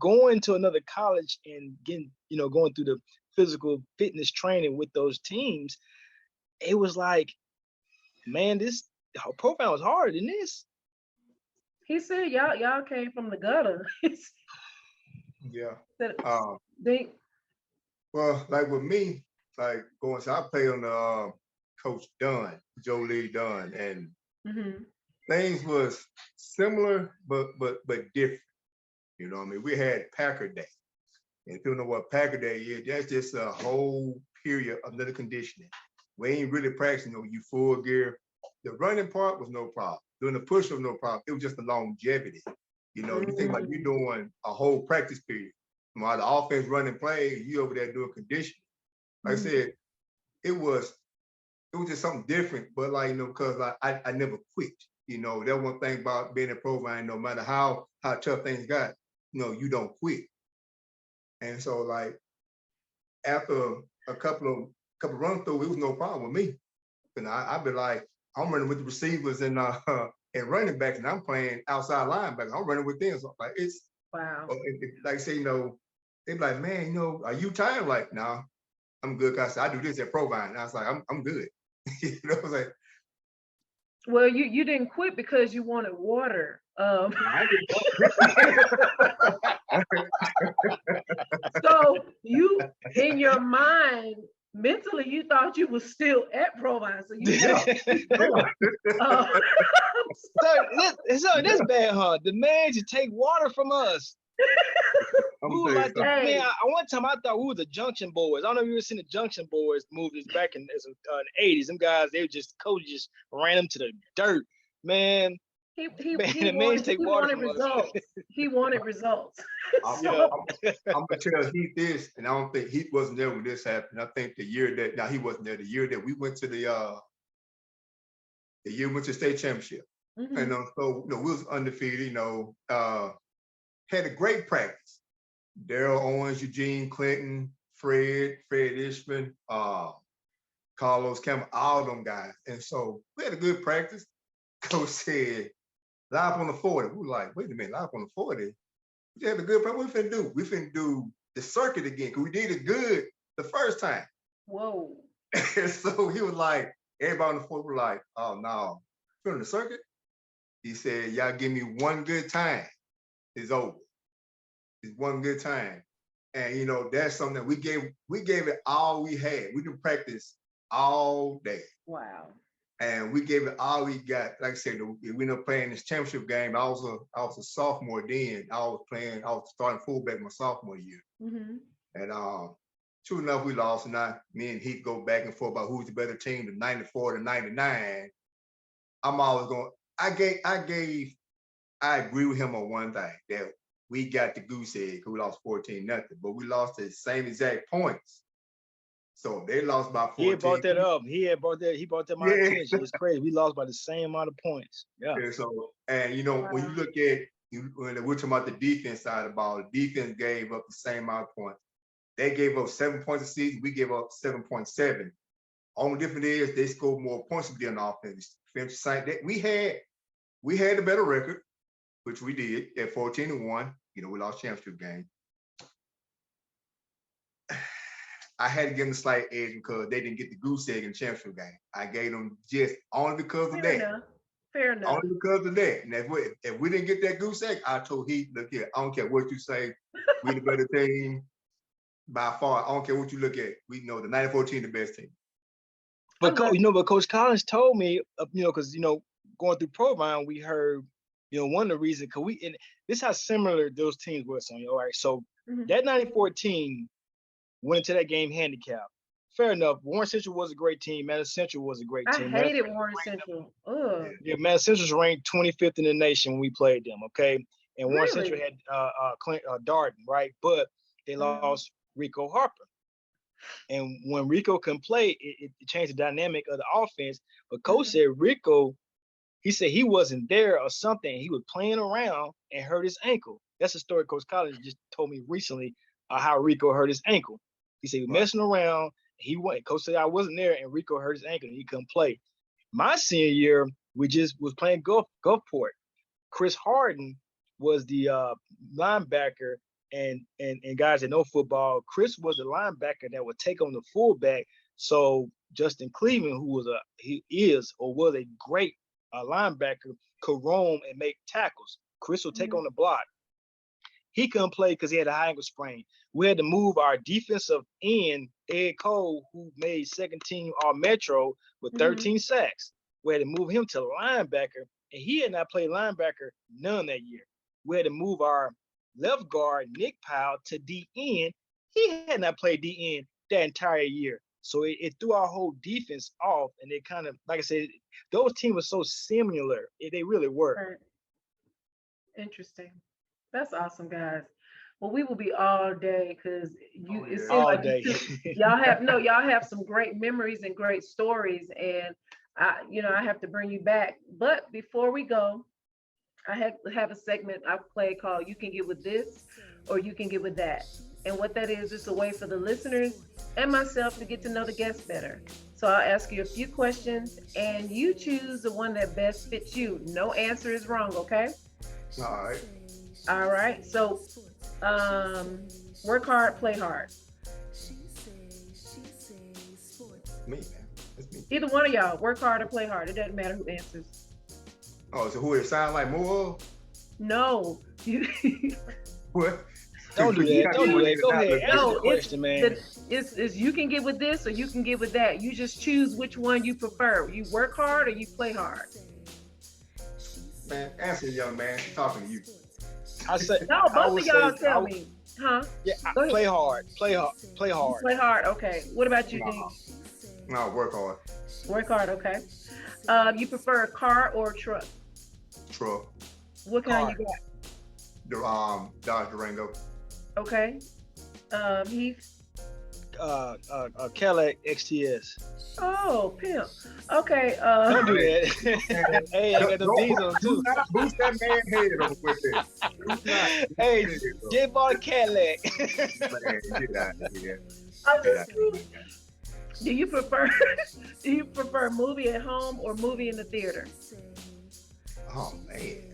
going to another college and getting, going through the physical fitness training with those teams, it was like, man, this Provine was harder than this. He said y'all came from the gutter. Yeah. Dink. Well, like with me, like going, so I play on the Coach Dunn, Joe Lee Dunn, and things was similar but different. You know what I mean? We had Packer Day. And if you don't know what Packer Day is, that's just a whole period of another conditioning. We ain't really practicing, you full gear. The running part was no problem. Doing the push was no problem. It was just the longevity. You think about you doing a whole practice period. While the offense running plays, you over there doing conditioning. Like I said, it was just something different, but because I never quit. That one thing about being a Provine, no matter how tough things got, you don't quit. And so like after a couple run through, it was no problem with me. And I'd be like, I'm running with the receivers and running backs, and I'm playing outside linebacker. I'm running with them. So like it's wow. Like I say, they be like, man, are you tired? I'm like, nah, I'm good. Cause I do this at Provine. And I was like, I'm good. I was like, well, you didn't quit because you wanted water. So you, in your mind, mentally, you thought you was still at Provine, so you So that's bad, huh? The man to take water from us. We were like man, one time I thought we were the Junction Boys. I don't know if you ever seen the Junction Boys movies back in the 80s. Them guys, coaches just ran them to the dirt. Man, he wanted results. He wanted results. I'm gonna tell Heath this, and I don't think Heath wasn't there when this happened. I think the year that he wasn't there. The year that we went to the year we went to state championship, and so we was undefeated. Had a great practice. Daryl Owens, Eugene Clinton, Fred Ishman, Carlos Campbell, all them guys, and so we had a good practice. Coach said, live on the 40. We were like, wait a minute, live on the 40. We had a good practice. What we finna do? We finna do the circuit again, because we did it good the first time. Whoa. And so he was like, everybody on the 40 were like, oh no, feeling the circuit? He said, y'all give me one good time. It's over. It's one good time. And that's something that we gave it all we had. We didn't practice all day. Wow. And we gave it all we got. Like I said, we ended up playing this championship game. I was a sophomore then. I was starting fullback my sophomore year. And true enough, we lost. And me and Heath go back and forth about who's the better team, the 94 to 99. I'm always going, I agree with him on one thing, that we got the goose egg because we lost 14-0, but we lost the same exact points. So they lost by 14. He had brought that up. He brought that my attention. It's crazy. We lost by the same amount of points. Yeah. And so, when you look at when we're talking about the defense side of the ball, the defense gave up the same amount of points. They gave up 7 points a season. We gave up 7.7. Only difference is they scored more points than the offense. We had a better record, which we did at 14-1. We lost championship game. I had to give them a slight edge because they didn't get the goose egg in the championship game. I gave them just only because of that. Fair enough. Only because of that. And if we didn't get that goose egg, I told Heath, look here, I don't care what you say. We the better team by far. I don't care what you look at. We know the 94 team the best team. But but Coach Collins told me, because going through Provine, we heard, one of the reasons, and this is how similar those teams were. So, all right, so that 94 team went into that game handicapped. Fair enough. Warren Central was a great team. Madison Central was a great team. I hated Warren Central. Ugh. Yeah, Madison Central was ranked 25th in the nation when we played them. Okay, and Warren Central had Clint Darden, right? But they lost Rico Harper. And when Rico can play, it changed the dynamic of the offense. But Coach said Rico, he said he wasn't there or something. He was playing around and hurt his ankle. That's a story Coach Collins just told me recently, how Rico hurt his ankle. He said he was messing around. He went. Coach said I wasn't there, and Rico hurt his ankle and he couldn't play. My senior year, we just was playing Gulfport. Chris Harden was the linebacker, and guys that know football, Chris was the linebacker that would take on the fullback. So Justin Cleveland, who was a great linebacker, could roam and make tackles. Chris would take on the block. He couldn't play because he had a high ankle sprain. We had to move our defensive end, Ed Cole, who made second team All Metro with 13 sacks. We had to move him to linebacker, and he had not played linebacker none that year. We had to move our left guard, Nick Powell, to DN. He had not played DN that entire year. So it threw our whole defense off, and it kind of, like I said, those teams were so similar. They really were. Right. Interesting. That's awesome, guys. Well, we will be all day because it seems like y'all have some great memories and great stories, and I have to bring you back. But before we go, I have a segment I play called "You Can Get With This" or "You Can Get With That," and what that is a way for the listeners and myself to get to know the guests better. So I'll ask you a few questions, and you choose the one that best fits you. No answer is wrong, okay? All right. All right. So, work hard, play hard. Me, man. That's me. Either one of y'all, work hard or play hard. It doesn't matter who answers. Oh, so who it sound like more of? No. What? Don't do that. Don't do that. Go ahead. Answer No, the question, man. It's you can get with this or you can get with that. You just choose which one you prefer. You work hard or you play hard. Man, answer, young man. I'm talking to you. I said No, both of y'all tell me. Huh? Yeah, play hard. Play hard. Play hard. Play hard. Okay. What about you, Dink? No, work hard. Work hard. Okay. You prefer a car or a truck? Truck. What kind you got? The Dodge Durango. Okay. Heath? Cadillac XTS. Oh, pimp. Okay. Don't do that. Hey, I got the diesel too. Boost that man head over with it. Hey, get bought a Cadillac. Man, get out of here. I'm just kidding. Do you prefer movie at home or movie in the theater? Oh man.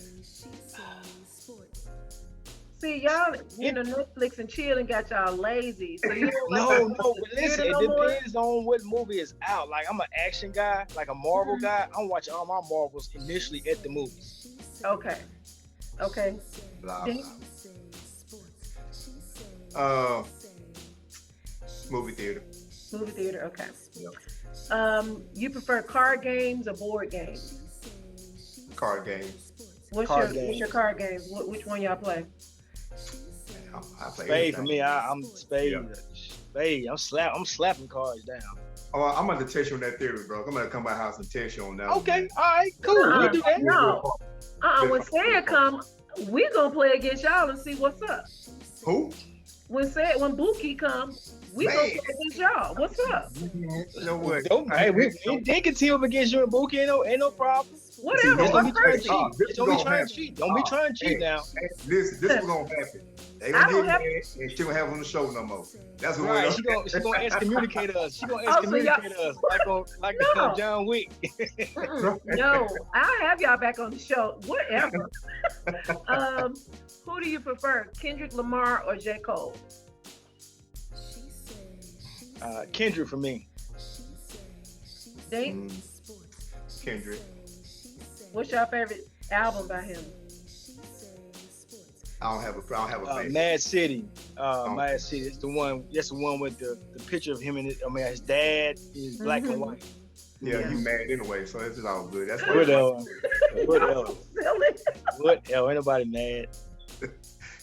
See, y'all, Netflix and chilling got y'all lazy. So you don't no, but listen, it depends on what movie is out. Like, I'm an action guy, like a Marvel guy. I'm watching all my Marvels initially at the movies. Okay. Blah, blah. Movie theater. Movie theater, okay. Yep. You prefer card games or board games? Card games. What's your card games? Which one y'all play? I play Spade for me. I'm Spade. Yeah. Spade. I'm slapping cards down. Oh, I'm gonna test you on that theory, bro. I'm gonna come to my house and test you on that. Okay, all right, cool. We'll do that. No. When Stan come, we gonna play against y'all and see what's up. Who? When Buki come, we gonna play against y'all. What's up? You know what? Hey, they can team up against you and Buki. Ain't no problem. Whatever. Don't be trying to cheat. Don't be trying to cheat now. Listen, this is gonna happen. They gonna get mad and she gonna have on the show no more. That's what right. She gonna excommunicate us. She gonna excommunicate us like John Wick. No, I have y'all back on the show. Whatever. Who do you prefer, Kendrick Lamar or J. Cole? Kendrick for me. Dink? Kendrick. What's your favorite album by him? I don't have a favorite. Mad City. Mad City. It's the one. That's the one with the picture of him and his dad. He's black and white. Yeah, you mad anyway, so it's just all good. That's why. Whatever. Silly. Whatever. Ain't nobody mad.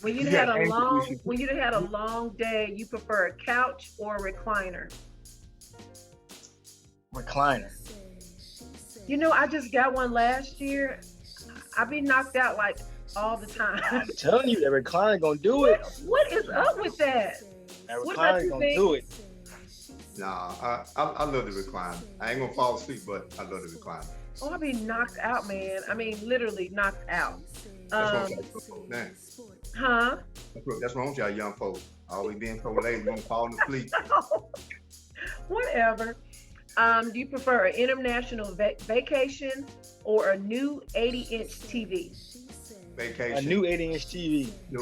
When you had a long day, you prefer a couch or a recliner? Recliner. You know, I just got one last year. I be knocked out like all the time. I'm telling you, that recliner gonna do it. What is up with that? That What about recliner you, gonna Vic? do it. Nah, I love the recliner. I ain't gonna fall asleep, but I love the recliner. Oh, I be knocked out, man. I mean, literally knocked out. That's wrong with y'all young folks now. Huh? That's wrong with y'all young folks. Always being so lazy, gonna fall asleep. Whatever. Do you prefer an international vacation or a new 80-inch TV? Vacation. A new 80-inch TV. No,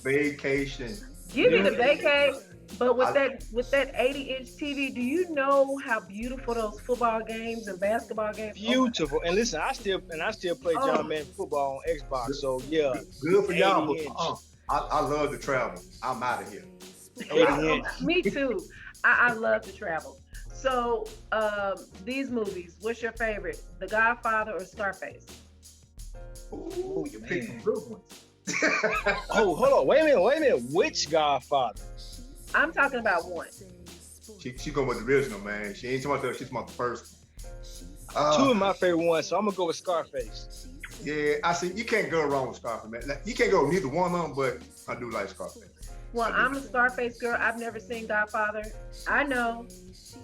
vacation. Give me the vacay, but with that 80-inch TV, do you know how beautiful those football games and basketball games? Beautiful. And listen, I still play John Madden football on Xbox. So yeah. Good for y'all. 80 inch. I love to travel. I'm out of here. 80 inch. Me too. I love to travel. So these movies, what's your favorite? The Godfather or Scarface? Ooh, you picked some good ones. Oh, hold on. Wait a minute. Which Godfather? I'm talking about one. She going with the original, man. She ain't talking about she's about the first. Two of my favorite ones, so I'm gonna go with Scarface. Yeah, I see. You can't go wrong with Scarface, man. Like, you can't go with neither one of them, but I do like Scarface. Well, I'm a Scarface girl. I've never seen Godfather. I know.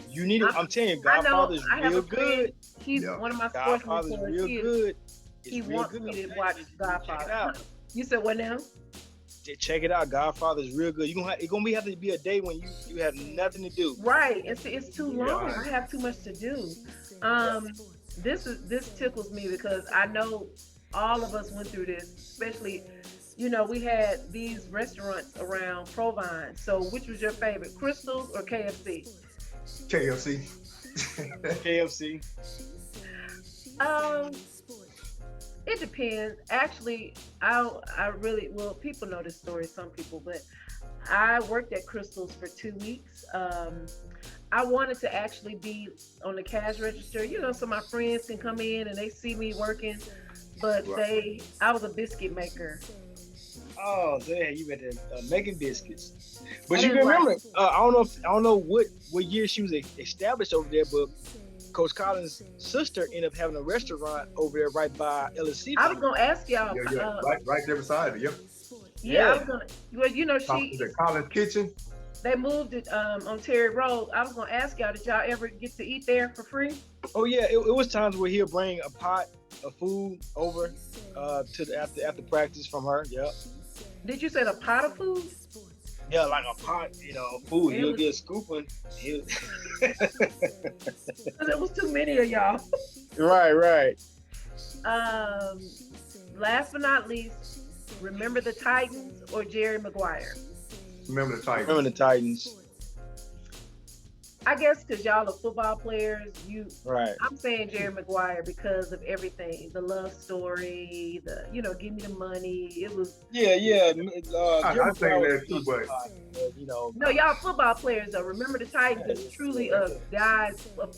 You need it. I'm telling you, I know. Godfather's I have real a friend. good. He's one of my sports Godfather's mentors. real good. He real wants good. me to watch Check it Godfather. out. You said what now? Check it out. Godfather's real good. It's gonna have to be a day when you have nothing to do. Right. It's too long. Yeah. I have too much to do. This tickles me because I know all of us went through this, especially, you know, we had these restaurants around Provine. So which was your favorite, Crystals or KFC? KFC. KFC. It depends. Actually, I really, well, people know this story, some people, but I worked at Crystals for 2 weeks. I wanted to actually be on the cash register, you know, so my friends can come in and they see me working, but I was a biscuit maker. Oh, yeah, you went to making biscuits. But you can remember, I don't know what year she was established over there, but Coach Collins' sister ended up having a restaurant over there right by LSC. I was gonna ask y'all. Yeah, right there beside it. Yep. Yeah, I was gonna. Well, you know, The Collins Kitchen. They moved it on Terry Road. I was gonna ask y'all, did y'all ever get to eat there for free? Oh yeah, it was times where he'll bring a pot of food over to the after practice from her. Yep. Did you say the pot of food? Yeah, like a pot, you know, food. He'll get a scooping. There was too many of y'all. Right. Last but not least, remember the Titans or Jerry Maguire? Remember the Titans. Remember the Titans. I guess because y'all are football players, Right. I'm saying Jerry Maguire because of everything, the love story, give me the money. It was. Yeah. I'm saying that too, but you know. No, y'all football players though. Remember the Titans is truly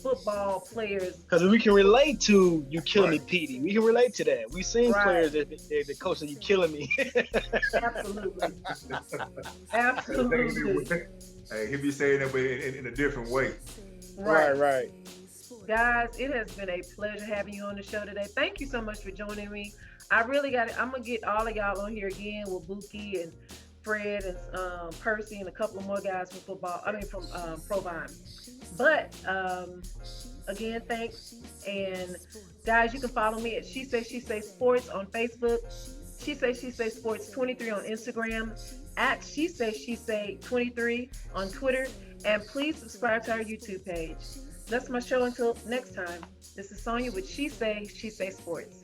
football players. Because we can relate to You Killing Me, Petey. We can relate to that. We've seen players that coach said, You Killing Me. Absolutely. Hey, he'll be saying that, but in a different way. Right. Guys, it has been a pleasure having you on the show today. Thank you so much for joining me. I'm gonna get all of y'all on here again with Buki and Fred and Percy and a couple of more guys from Provine. But again, thanks. And guys, you can follow me at She Say Sports on Facebook. She Say Sports 23 on Instagram. At She Say 23 on Twitter, and please subscribe to our YouTube page. That's my show until next time. This is Sonia with She Say Sports.